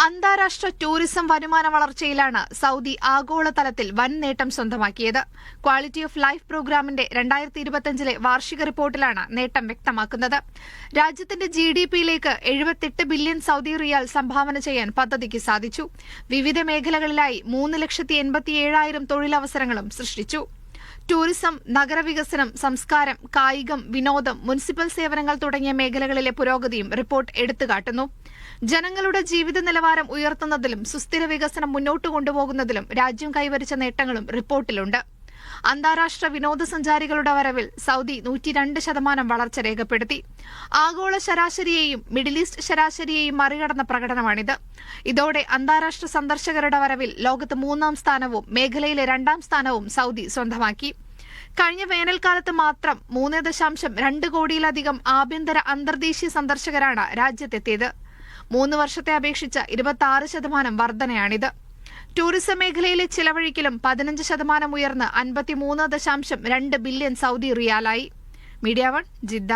അന്താരാഷ്ട്ര ടൂറിസം വരുമാന വളർച്ചയിലാണ് സൗദി ആഗോളതലത്തിൽ വൻ നേട്ടം സ്വന്തമാക്കിയത്. ക്വാളിറ്റി ഓഫ് ലൈഫ് പ്രോഗ്രാമിന്റെ 2025 വാർഷിക റിപ്പോർട്ടിലാണ് നേട്ടം വ്യക്തമാക്കുന്നത്. രാജ്യത്തിന്റെ GDPയിലേക്ക് 78 ബില്യൺ സൗദി റിയാൽ സംഭാവന ചെയ്യാൻ പദ്ധതിക്ക് സാധിച്ചു. വിവിധ മേഖലകളിലായി 3,87,000 തൊഴിലവസരങ്ങളും സൃഷ്ടിച്ചു. ടൂറിസം, നഗരവികസനം, സംസ്കാരം, കായികം, വിനോദം, മുനിസിപ്പൽ സേവനങ്ങൾ തുടങ്ങിയ മേഖലകളിലെ പുരോഗതിയും റിപ്പോർട്ട് എടുത്തുകാട്ടുന്നു. ജനങ്ങളുടെ ജീവിത നിലവാരം ഉയർത്തുന്നതിലും സുസ്ഥിര വികസനം മുന്നോട്ട് കൊണ്ടുപോകുന്നതിലും രാജ്യം കൈവരിച്ച നേട്ടങ്ങളും റിപ്പോർട്ടിലുണ്ട്. അന്താരാഷ്ട്ര വിനോദസഞ്ചാരികളുടെ വരവിൽ സൗദി 102% വളർച്ച രേഖപ്പെടുത്തി. ആഗോള ശരാശരിയെയും മിഡിൽ ഈസ്റ്റ് ശരാശരിയെയും മറികടന്ന പ്രകടനമാണിത്. ഇതോടെ അന്താരാഷ്ട്ര സന്ദർശകരുടെ വരവിൽ ലോകത്ത് 3-ാം സ്ഥാനവും മേഖലയിലെ 2-ാം സ്ഥാനവും സൗദി സ്വന്തമാക്കി. കഴിഞ്ഞ വേനൽക്കാലത്ത് മാത്രം 3.2 കോടിയിലധികം ആഭ്യന്തര അന്തർദേശീയ സന്ദർശകരാണ് രാജ്യത്തെത്തിയത്. 3 വർഷത്തെ അപേക്ഷിച്ച് 26% വർധനയാണിത്. ടൂറിസം മേഖലയിലെ ചിലവഴിക്കലും 15% ഉയർന്ന് 53.2 ബില്യൺ സൗദി റിയാലായി. Media 1 Jeddah.